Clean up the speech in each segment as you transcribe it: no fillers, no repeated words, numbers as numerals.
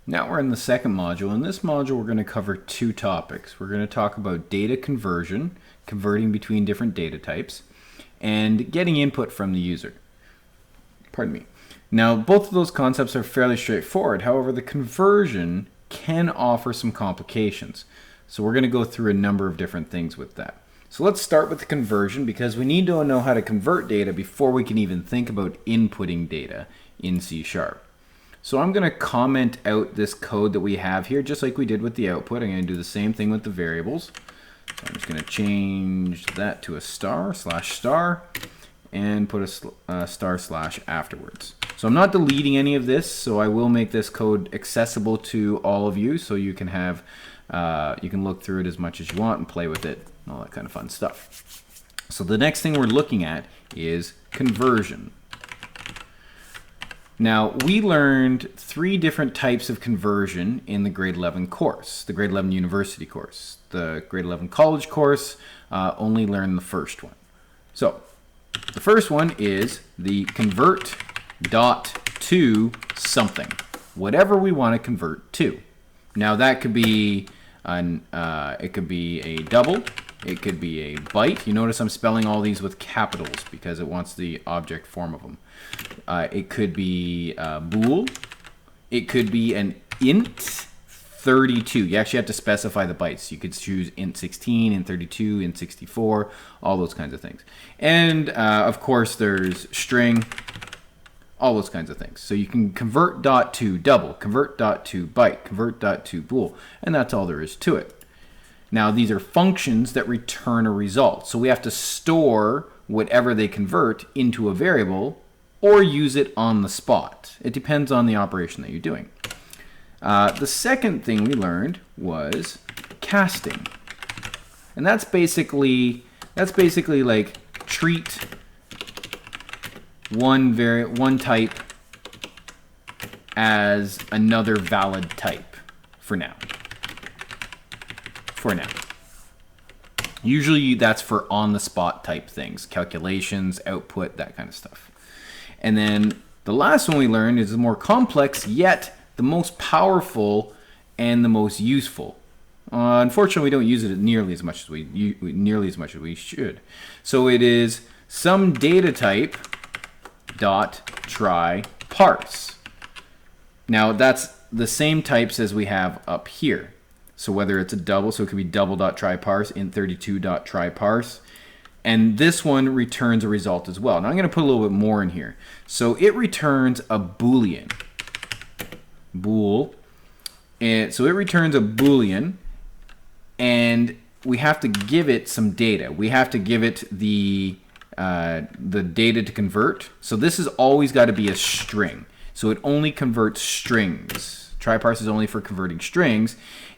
Now we're in the second module. In this module, we're going to cover two topics. We're going to talk about data conversion, converting between different data types, and getting input from the user. Pardon me. Now, both of those concepts are fairly straightforward. However, the conversion can offer some complications. So we're going to go through a number of different things with that. So let's start with the conversion, because we need to know how to convert data before we can even think about inputting data in C#. So I'm going to comment out this code that we have here, just like we did with the output. I'm going to do the same thing with the variables. So I'm just going to change that to a star/star and put a star/ afterwards. So I'm not deleting any of this, so I will make this code accessible to all of you, so you can have you can look through it as much as you want and play with it and all that kind of fun stuff. So the next thing we're looking at is conversion. Now, we learned 3 different types of conversion in the grade 11 course, the grade 11 university course. The grade 11 college course only learned the first one. So the first one is the convert dot to something, whatever we want to convert to. Now that could be it could be a double, it could be a byte. You notice I'm spelling all these with capitals because it wants the object form of them. It could be a bool. It could be an int 32. You actually have to specify the bytes. You could choose int 16, int 32, int 64, all those kinds of things. And of course, there's string, all those kinds of things. So you can convert dot to double, convert dot to byte, convert dot to bool, and that's all there is to it. Now, these are functions that return a result. So we have to store whatever they convert into a variable or use it on the spot. It depends on the operation that you're doing. The second thing we learned was casting. And that's basically like treat one type as another valid type for now. Usually that's for on-the-spot type things, calculations, output, that kind of stuff. And then the last one we learned is the more complex, yet the most powerful and the most useful. Unfortunately, we don't use it nearly as much as we should. So it is some data type dot try parse. Now that's the same types as we have up here. So whether it's a double, so it could be double.try parse, int32.try parse. And this one returns a result as well. Now I'm going to put a little bit more in here. So it returns a Boolean. Bool. And so it returns a Boolean, and we have to give it some data. We have to give it the data to convert. So this has always got to be a string. So it only converts strings. Try parse is only for converting strings.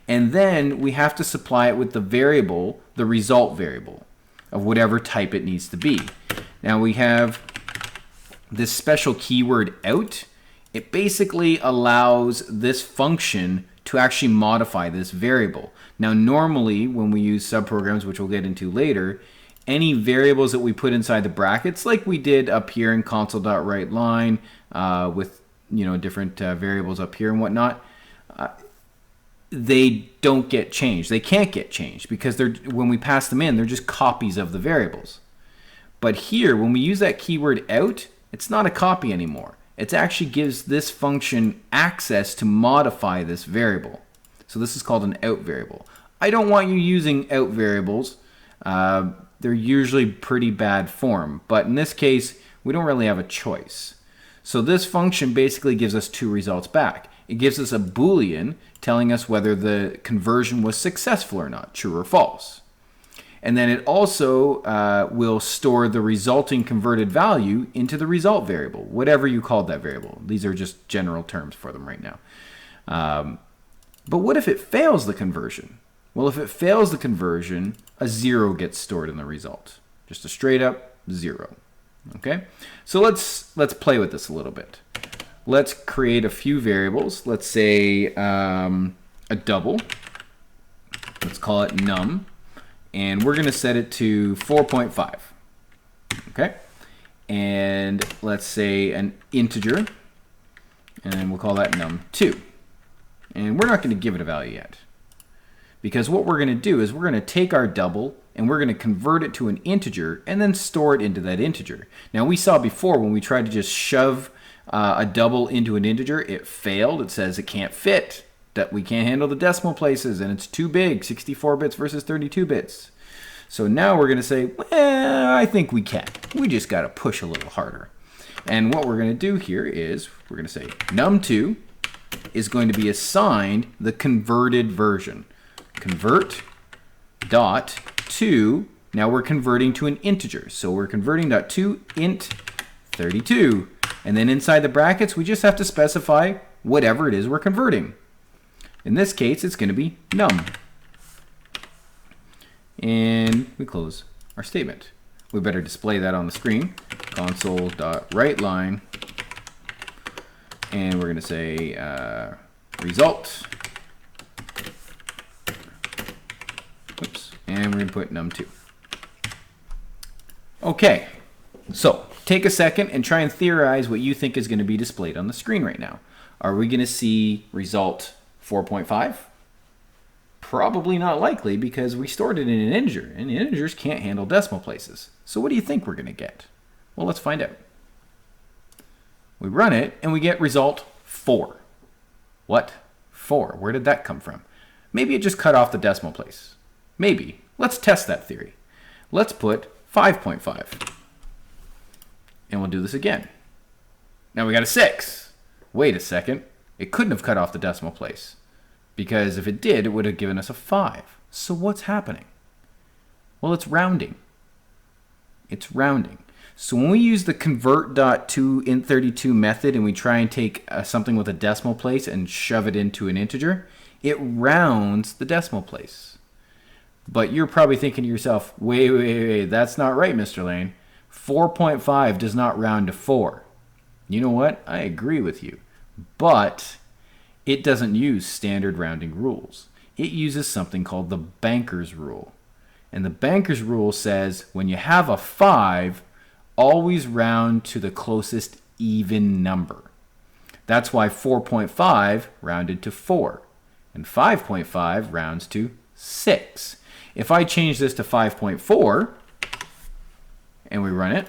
And then we have to supply it with the variable, the result variable of whatever type it needs to be. Now we have this special keyword out. It basically allows this function to actually modify this variable. Now normally when we use subprograms, which we'll get into later, any variables that we put inside the brackets, like we did up here in console.writeLine with different variables up here and whatnot, they don't get changed. They can't get changed because when we pass them in, they're just copies of the variables. But here, when we use that keyword out, it's not a copy anymore. It actually gives this function access to modify this variable. So this is called an out variable. I don't want you using out variables. They're usually pretty bad form. But in this case, we don't really have a choice. So this function basically gives us 2 results back. It gives us a Boolean telling us whether the conversion was successful or not, true or false. And then it also will store the resulting converted value into the result variable, whatever you called that variable. These are just general terms for them right now. But what if it fails the conversion? Well, if it fails the conversion, a 0 gets stored in the result. Just a straight up 0. Okay? So let's play with this a little bit. Let's create a few variables. Let's say a double. Let's call it num. And we're going to set it to 4.5. Okay? And let's say an integer. And we'll call that num2. And we're not going to give it a value yet. Because what we're going to do is we're going to take our double and we're going to convert it to an integer and then store it into that integer. Now we saw before when we tried to just shove a double into an integer, it failed. It says it can't fit, that we can't handle the decimal places and it's too big, 64 bits versus 32 bits. So now we're going to say, well, I think we can. We just got to push a little harder. And what we're going to do here is we're going to say num2 is going to be assigned the converted version. Convert dot to, now we're converting to an integer. So we're converting dot to int 32. And then inside the brackets, we just have to specify whatever it is we're converting. In this case, it's going to be num. And we close our statement. We better display that on the screen. Console.writeLine. And we're going to say result. Oops. And we're going to put num2. Okay. So take a second and try and theorize what you think is going to be displayed on the screen right now. Are we going to see result 4.5? Probably not likely because we stored it in an integer, and integers can't handle decimal places. So what do you think we're going to get? Well, let's find out. We run it, and we get result 4. What? 4? Where did that come from? Maybe it just cut off the decimal place. Maybe. Let's test that theory. Let's put 5.5. And we'll do this again. Now we got a 6. Wait a second. It couldn't have cut off the decimal place. Because if it did, it would have given us a 5. So what's happening? Well, it's rounding. It's rounding. So when we use the convert.toInt32 method and we try and take something with a decimal place and shove it into an integer, it rounds the decimal place. But you're probably thinking to yourself, wait, that's not right, Mr. Lane. 4.5 does not round to 4. You know what? I agree with you. But it doesn't use standard rounding rules. It uses something called the Banker's Rule. And the Banker's Rule says when you have a 5, always round to the closest even number. That's why 4.5 rounded to 4. And 5.5 rounds to 6. If I change this to 5.4 and we run it,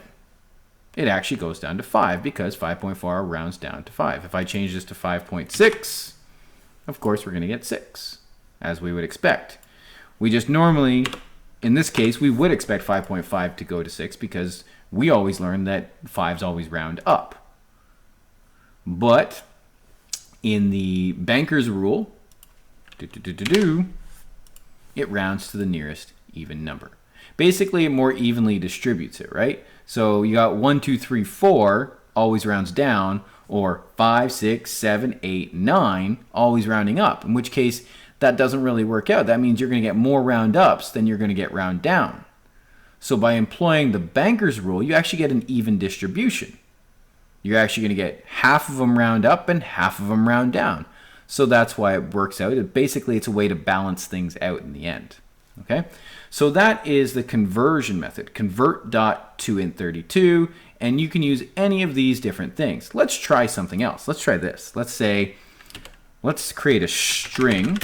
it actually goes down to 5 because 5.4 rounds down to 5. If I change this to 5.6, of course we're going to get 6, as we would expect. We just normally, in this case, we would expect 5.5 to go to 6 because we always learn that 5s always round up. But in the Banker's Rule, it rounds to the nearest even number. Basically, it more evenly distributes it, right? So you got 1, 2, 3, 4 always rounds down, or 5, 6, 7, 8, 9 always rounding up, in which case that doesn't really work out. That means you're going to get more round ups than you're going to get round down. So by employing the Banker's Rule, you actually get an even distribution. You're actually going to get half of them round up and half of them round down. So that's why it works out. Basically, it's a way to balance things out in the end. Okay, so that is the conversion method, convert.toInt32, and you can use any of these different things. Let's try something else. Let's try this. Let's create a string,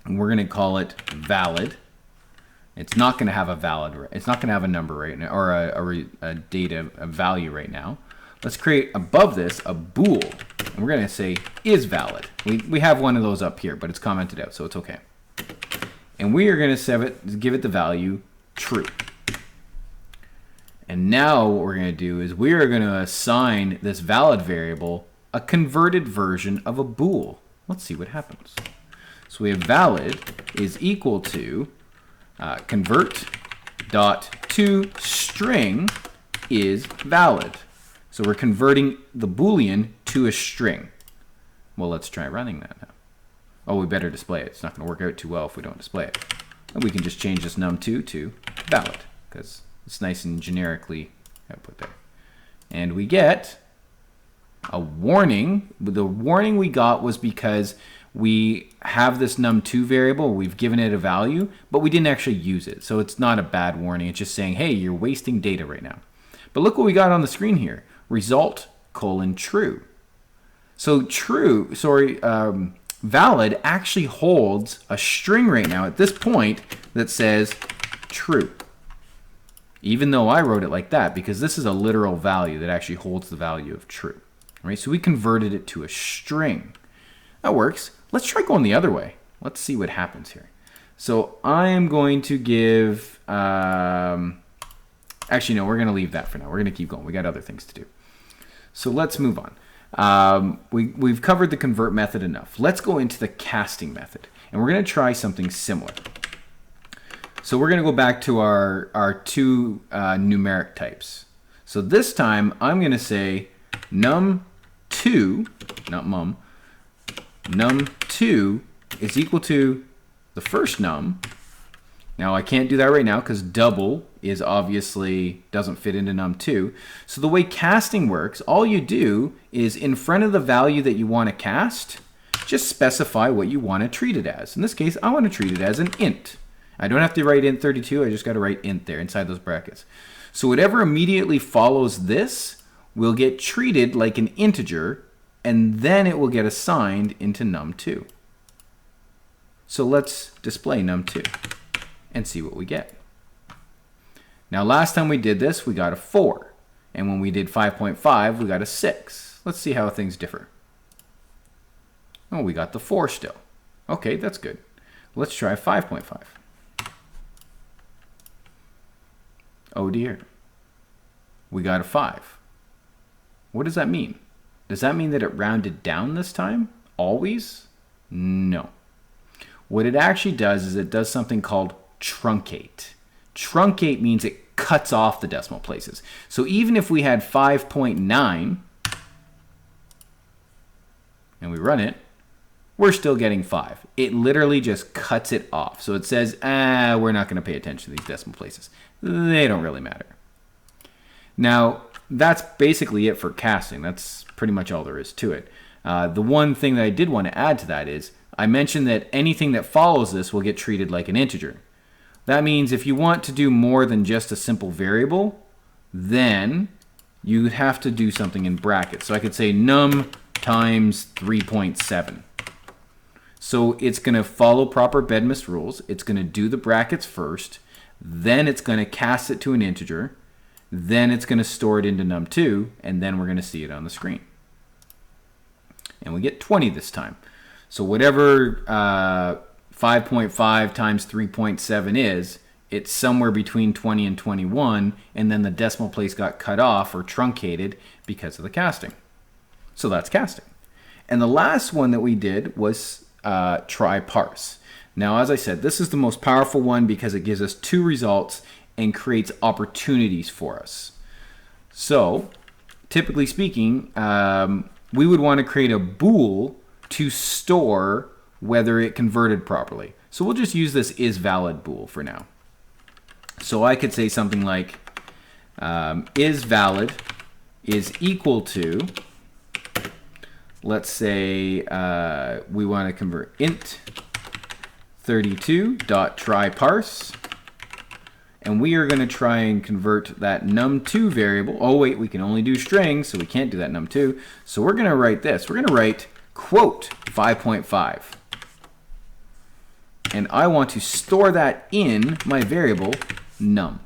and we're going to call it valid. It's not going to have a valid, it's not going to have a number right now, or a value right now. Let's create above this a bool, and we're going to say is valid. We have one of those up here, but it's commented out, so it's okay. And we are going to give it the value true. And now what we're going to do is we are going to assign this valid variable a converted version of a bool. Let's see what happens. So we have valid is equal to convert.toString is valid. So we're converting the Boolean to a string. Well, let's try running that now. Oh, we better display it. It's not going to work out too well if we don't display it. And we can just change this num2 to valid because it's nice and generically output there. And we get a warning. The warning we got was because we have this num2 variable, we've given it a value, but we didn't actually use it. So it's not a bad warning. It's just saying, hey, you're wasting data right now. But look what we got on the screen here. Result : true. So true, valid actually holds a string right now at this point that says true. Even though I wrote it like that, because this is a literal value that actually holds the value of true. Right? So we converted it to a string. That works. Let's try going the other way. Let's see what happens here. So I am going to give, actually no, we're going to leave that for now. We're going to keep going. We got other things to do. So let's move on. We've covered the convert method enough. Let's go into the casting method. And we're going to try something similar. So we're going to go back to our two numeric types. So this time I'm going to say num2, not mum, num2 is equal to the first num. Now I can't do that right now because double is obviously doesn't fit into num2. So the way casting works, all you do is in front of the value that you want to cast, just specify what you want to treat it as. In this case, I want to treat it as an int. I don't have to write int 32, I just got to write int there inside those brackets. So whatever immediately follows this will get treated like an integer, and then it will get assigned into num2. So let's display num2 and see what we get. Now last time we did this, we got a 4. And when we did 5.5, we got a 6. Let's see how things differ. Oh, we got the 4 still. Okay, that's good. Let's try 5.5. Oh dear. We got a 5. What does that mean? Does that mean that it rounded down this time? Always? No. What it actually does is it does something called truncate. Truncate means it cuts off the decimal places. So even if we had 5.9 and we run it, we're still getting 5. It literally just cuts it off. So it says, we're not going to pay attention to these decimal places. They don't really matter. Now, that's basically it for casting. That's pretty much all there is to it. The one thing that I did want to add to that is I mentioned that anything that follows this will get treated like an integer. That means if you want to do more than just a simple variable, then you have to do something in brackets. So I could say num times 3.7. So it's going to follow proper Bedmast rules. It's going to do the brackets first. Then it's going to cast it to an integer. Then it's going to store it into num2. And then we're going to see it on the screen. And we get 20 this time. So whatever 5.5 times 3.7 is, it's somewhere between 20 and 21. And then the decimal place got cut off or truncated because of the casting. So that's casting. And the last one that we did was try parse. Now, as I said, this is the most powerful one because it gives us 2 results and creates opportunities for us. So, typically speaking, we would want to create a bool to store whether it converted properly. So we'll just use this isValid bool for now. So I could say something like isValid is equal to, let's say we want to convert int 32.tryParse, and we are going to try and convert that num2 variable. Oh wait, we can only do strings, so we can't do that num2. So we're going to write this. We're going to write quote 5.5. And I want to store that in my variable num.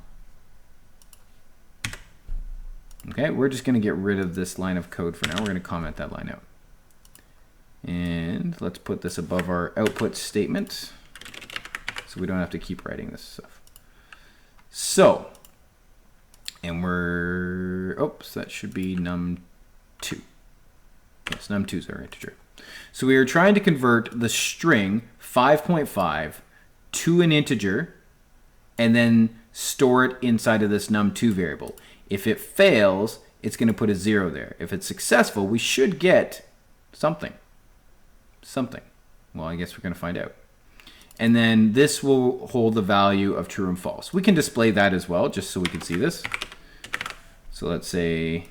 Okay, we're just going to get rid of this line of code for now. We're going to comment that line out. And let's put this above our output statement so we don't have to keep writing this stuff. So, and we're, oops, that should be num2. Yes, num2 is our integer. So we are trying to convert the string 5.5 to an integer and then store it inside of this num2 variable. If it fails, it's going to put a 0 there. If it's successful, we should get something. Well, I guess we're going to find out. And then this will hold the value of true and false. We can display that as well, just so we can see this. So let's say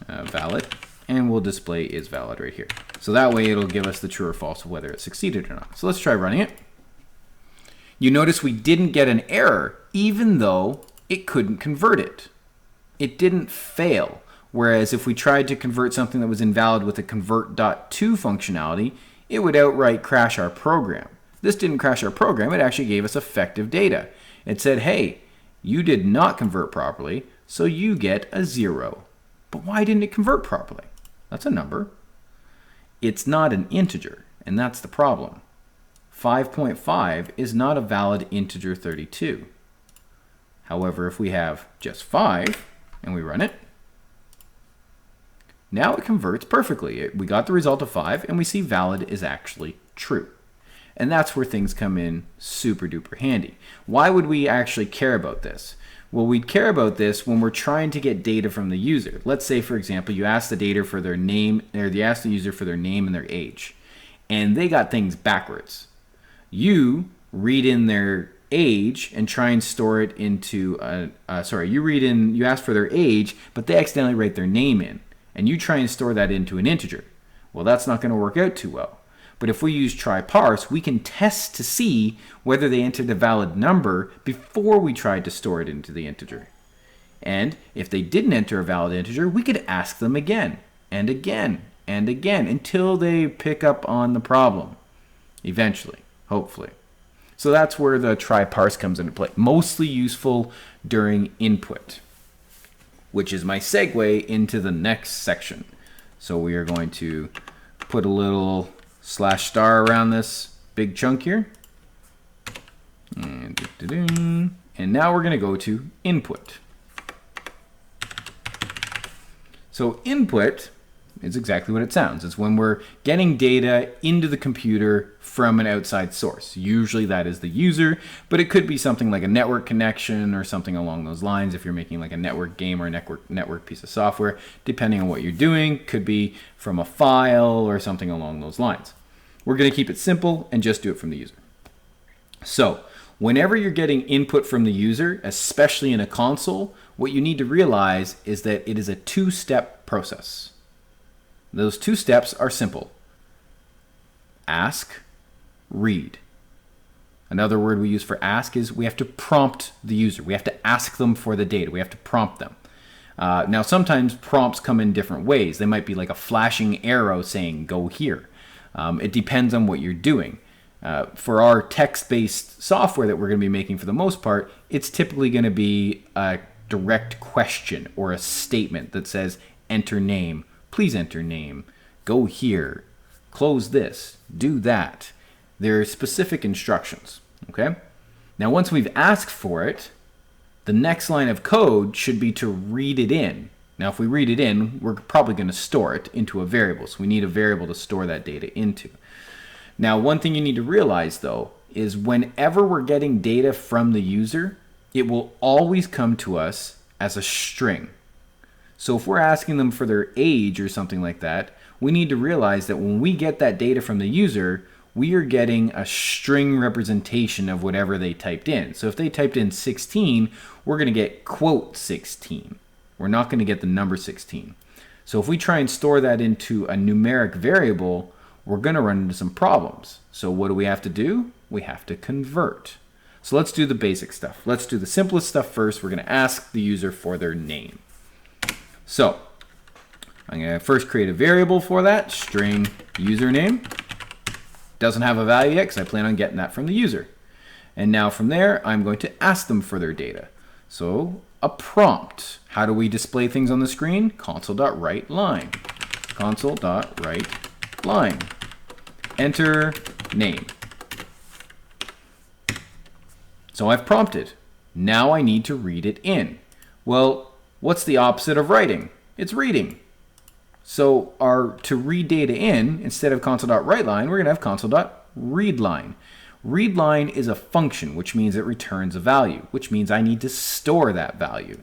valid, and we'll display isValid right here. So that way it'll give us the true or false of whether it succeeded or not. So let's try running it. You notice we didn't get an error, even though it couldn't convert it. It didn't fail. Whereas if we tried to convert something that was invalid with a convert.to functionality, it would outright crash our program. This didn't crash our program, it actually gave us effective data. It said, hey, you did not convert properly, so you get a 0. But why didn't it convert properly? That's a number. It's not an integer, and that's the problem. 5.5 is not a valid integer 32. However, if we have just 5 and we run it, now it converts perfectly. We got the result of 5 and we see valid is actually true. And that's where things come in super duper handy. Why would we actually care about this? Well, we'd care about this when we're trying to get data from the user. Let's say, for example, you ask the data for their name, or you ask the user for their name and their age, and they got things backwards. You read in their age and try and store it into you ask for their age, but they accidentally write their name in, and you try and store that into an integer. Well, that's not going to work out too well. But if we use try parse, we can test to see whether they entered a valid number before we tried to store it into the integer. And if they didn't enter a valid integer, we could ask them again and again and again until they pick up on the problem. Eventually, hopefully. So that's where the try parse comes into play. Mostly useful during input, which is my segue into the next section. So we are going to put a little / around this big chunk here. And now we're going to go to input. So input is exactly what it sounds. It's when we're getting data into the computer from an outside source. Usually that is the user, but it could be something like a network connection or something along those lines if you're making like a network game or a network piece of software. Depending on what you're doing, could be from a file or something along those lines. We're going to keep it simple and just do it from the user. So whenever you're getting input from the user, especially in a console, what you need to realize is that it is a two-step process. Those 2 steps are simple. Ask, read. Another word we use for ask is we have to prompt the user. We have to ask them for the data. We have to prompt them. Now, sometimes prompts come in different ways. They might be like a flashing arrow saying, go here. It depends on what you're doing. For our text-based software that we're going to be making for the most part, it's typically going to be a direct question or a statement that says, enter name. Please enter name, go here, close this, do that. There are specific instructions, okay? Now, once we've asked for it, the next line of code should be to read it in. Now, if we read it in, we're probably going to store it into a variable, so we need a variable to store that data into. Now, one thing you need to realize, though, is whenever we're getting data from the user, it will always come to us as a string. So if we're asking them for their age or something like that, we need to realize that when we get that data from the user, we are getting a string representation of whatever they typed in. So if they typed in 16, we're going to get quote 16. We're not going to get the number 16. So if we try and store that into a numeric variable, we're going to run into some problems. So what do we have to do? We have to convert. So let's do the basic stuff. Let's do the simplest stuff first. We're going to ask the user for their name. So I'm going to first create a variable for that, string username. Doesn't have a value yet because I plan on getting that from the user. And now from there, I'm going to ask them for their data. So a prompt. How do we display things on the screen? Console.writeLine. Console.writeLine. Enter name. So I've prompted. Now I need to read it in. Well, what's the opposite of writing? It's reading. So to read data in, instead of console.writeLine, we're going to have console.readLine. ReadLine is a function, which means it returns a value, which means I need to store that value.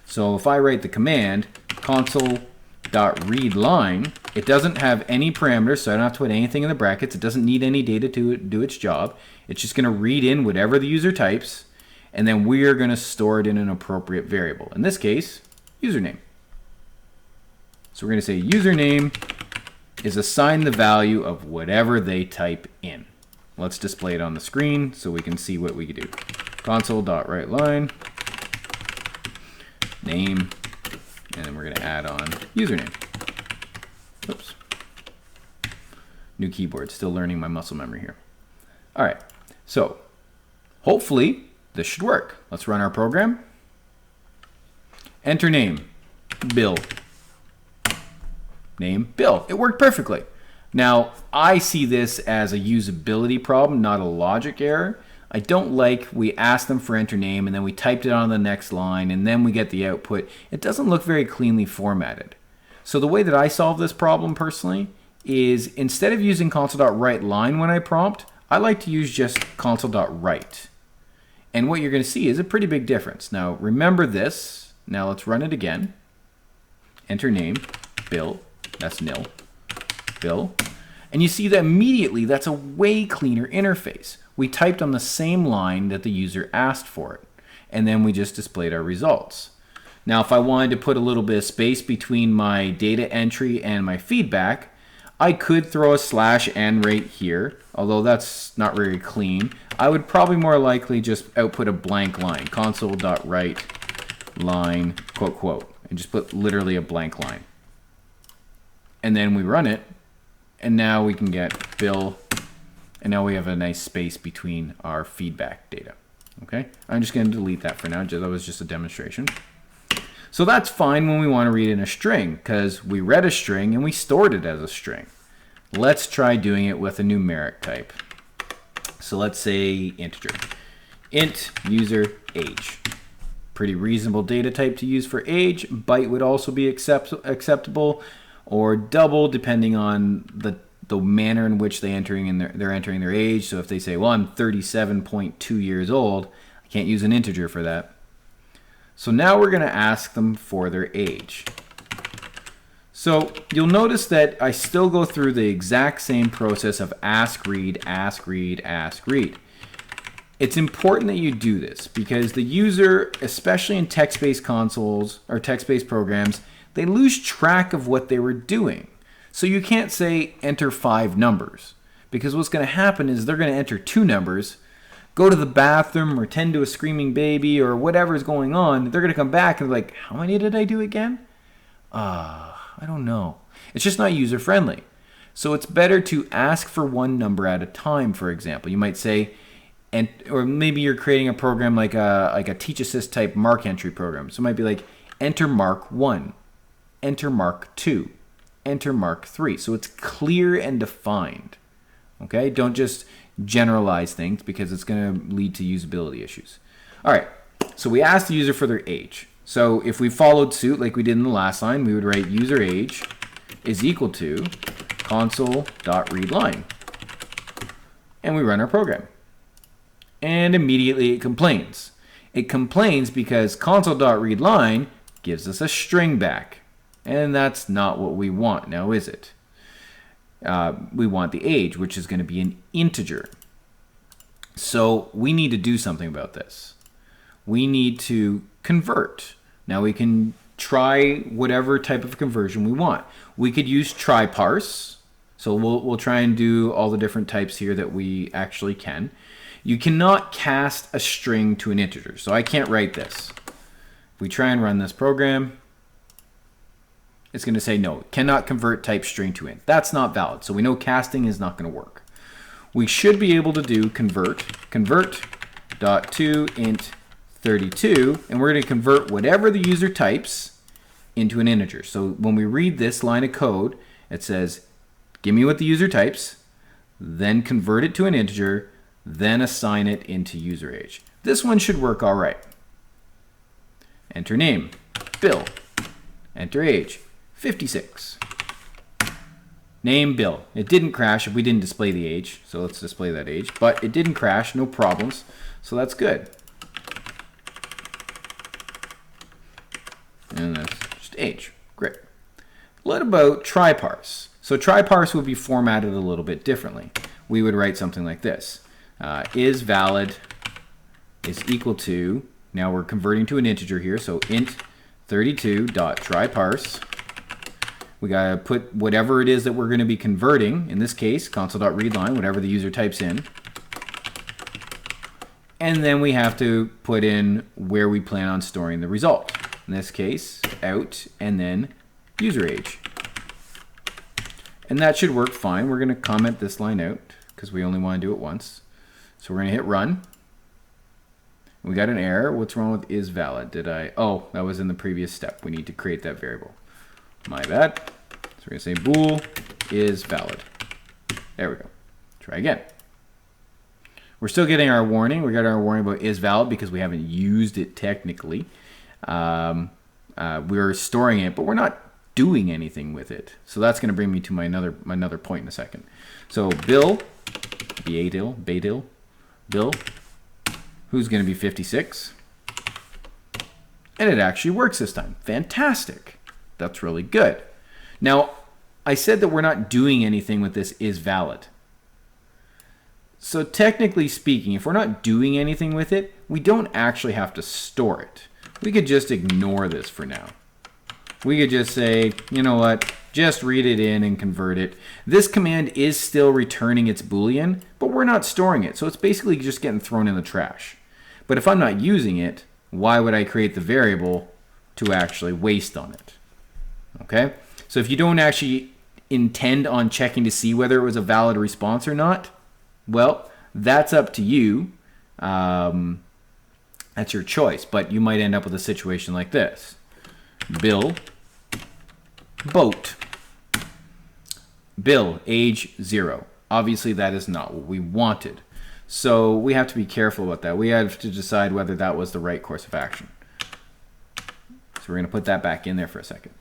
So if I write the command console.readLine, it doesn't have any parameters, so I don't have to put anything in the brackets. It doesn't need any data to do its job. It's just going to read in whatever the user types, and then we're going to store it in an appropriate variable. In this case, username. So we're going to say username is assigned the value of whatever they type in. Let's display it on the screen so we can see what we can do. Console.writeLine, name, and then we're going to add on username. Oops. New keyboard, still learning my muscle memory here. All right, so hopefully this should work. Let's run our program. Enter name, Bill. Name, Bill. It worked perfectly. Now, I see this as a usability problem, not a logic error. I don't like we asked them for enter name and then we typed it on the next line and then we get the output. It doesn't look very cleanly formatted. So the way that I solve this problem personally is instead of using console.writeLine when I prompt, I like to use just console.write. And what you're going to see is a pretty big difference. Now remember this. Now let's run it again. Enter name, Bill. That's nil. Bill. And you see that immediately that's a way cleaner interface. We typed on the same line that the user asked for it. And then we just displayed our results. Now if I wanted to put a little bit of space between my data entry and my feedback, I could throw a /n right here, although that's not very clean. I would probably more likely just output a blank line, console.write line, quote, quote, and just put literally a blank line. And then we run it, and now we can get Bill, and now we have a nice space between our feedback data. Okay, I'm just going to delete that for now. That was just a demonstration. So that's fine when we want to read in a string, because we read a string and we stored it as a string. Let's try doing it with a numeric type. So let's say integer. Int user age. Pretty reasonable data type to use for age. Byte would also be acceptable, or double depending on the manner in which they're entering their age. So if they say, well, I'm 37.2 years old, I can't use an integer for that. So now we're going to ask them for their age. So you'll notice that I still go through the exact same process of ask, read, ask, read, ask, read. It's important that you do this because the user, especially in text-based consoles or text-based programs, they lose track of what they were doing. So you can't say enter 5 numbers, because what's going to happen is they're going to enter 2 numbers, go to the bathroom or tend to a screaming baby or whatever's going on. They're going to come back and be like, how many did I do again? I don't know. It's just not user friendly. So it's better to ask for 1 number at a time, for example. You might say, or maybe you're creating a program like a Teach Assist type mark entry program. So it might be like enter mark 1, enter mark 2, enter mark 3. So it's clear and defined. Okay, don't just generalize things because it's going to lead to usability issues. All right, so we asked the user for their age. So if we followed suit like we did in the last line, we would write user age is equal to console.readLine. And we run our program. And immediately it complains. It complains because console.readLine gives us a string back. And that's not what we want now, is it? We want the age, which is going to be an integer. So we need to do something about this. We need to convert. Now we can try whatever type of conversion we want. We could use try parse. So we'll try and do all the different types here that we actually can. You cannot cast a string to an integer. So I can't write this. If we try and run this program, it's going to say no, cannot convert type string to int. That's not valid. So we know casting is not going to work. We should be able to do convert dot to int 32, and we're going to convert whatever the user types into an integer. So when we read this line of code, it says, give me what the user types, then convert it to an integer, then assign it into user age. This one should work all right. Enter name, Bill. Enter age, 56. Name, Bill. It didn't crash if we didn't display the age, so let's display that age. But it didn't crash, no problems, so that's good. And that's just age. Great. What about try parse? So try parse would be formatted a little bit differently. We would write something like this. Is valid is equal to, now we're converting to an integer here, so int 32.tryParse. We gotta put whatever it is that we're gonna be converting, in this case, console.readLine, whatever the user types in. And then we have to put in where we plan on storing the result. In this case, out, and then user age. And that should work fine. We're going to comment this line out because we only want to do it once. So we're going to hit run. We got an error. What's wrong with is valid? Did I? Oh, that was in the previous step. We need to create that variable. My bad. So we're going to say bool is valid. There we go. Try again. We're still getting our warning. We got our warning about is valid because we haven't used it technically. We're storing it, but we're not doing anything with it. So that's going to bring me to my another point in a second. So Bill, Badil, Bill, who's going to be 56. And it actually works this time. Fantastic. That's really good. Now, I said that we're not doing anything with this is valid. So technically speaking, if we're not doing anything with it, we don't actually have to store it. We could just ignore this for now. We could just say, you know what, just read it in and convert it. This command is still returning its Boolean, but we're not storing it. So it's basically just getting thrown in the trash. But if I'm not using it, why would I create the variable to actually waste on it? Okay, so if you don't actually intend on checking to see whether it was a valid response or not, well, that's up to you. That's your choice, but you might end up with a situation like this. Bill, boat. Bill, age 0. Obviously, that is not what we wanted. So we have to be careful about that. We have to decide whether that was the right course of action. So we're going to put that back in there for a second.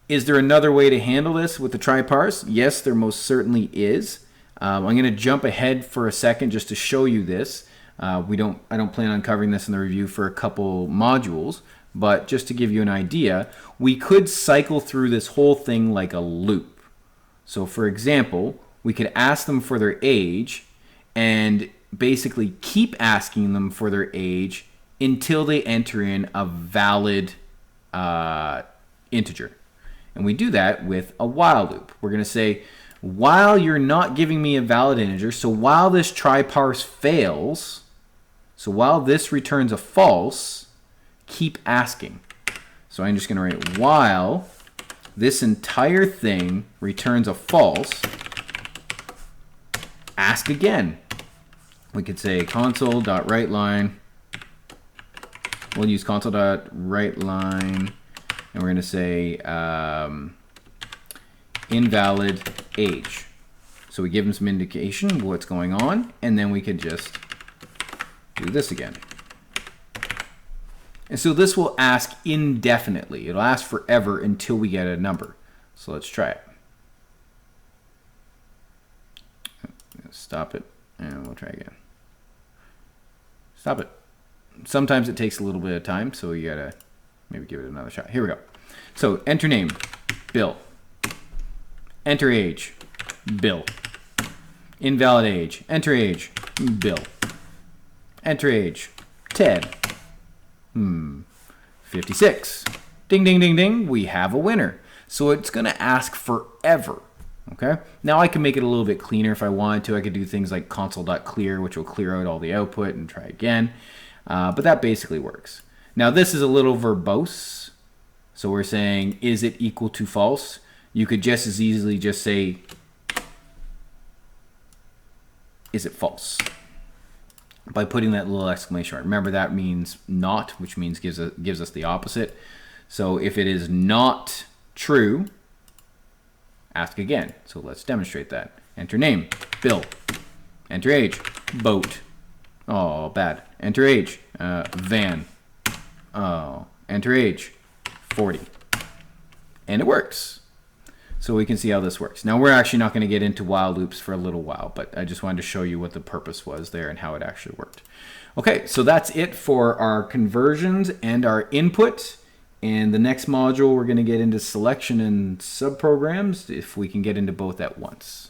Is there another way to handle this with the try parse? Yes, there most certainly is. I'm going to jump ahead for a second just to show you this. I don't plan on covering this in the review for a couple modules, but just to give you an idea, we could cycle through this whole thing like a loop. So for example, we could ask them for their age and basically keep asking them for their age until they enter in a valid integer. And we do that with a while loop. We're going to say, while you're not giving me a valid integer, so while this try parse fails, so while this returns a false, keep asking. So I'm just going to write while this entire thing returns a false, ask again. We could say console.writeLine. We'll use console.writeLine, and we're going to say invalid age. So we give them some indication of what's going on, and then we could just do this again. And so this will ask indefinitely. It'll ask forever until we get a number. So let's try it. Stop it, and we'll try again. Stop it. Sometimes it takes a little bit of time, so you gotta maybe give it another shot. Here we go. So enter name, Bill. Enter age, Bill. Invalid age, enter age, Bill. Enter age, Ted. 56. Ding, ding, ding, ding. We have a winner. So it's going to ask forever. Okay. Now I can make it a little bit cleaner if I wanted to. I could do things like console.clear, which will clear out all the output and try again. But that basically works. Now this is a little verbose. So we're saying, is it equal to false? You could just as easily just say, is it false? By putting that little exclamation mark. Remember, that means not, which means gives us the opposite. So if it is not true, ask again. So let's demonstrate that. Enter name, Bill. Enter age, boat. Oh, bad. Enter age, van. Oh, enter age, 40. And it works. So we can see how this works. Now we're actually not going to get into while loops for a little while, but I just wanted to show you what the purpose was there and how it actually worked. Okay, so that's it for our conversions and our input. And the next module, we're going to get into selection and subprograms if we can get into both at once.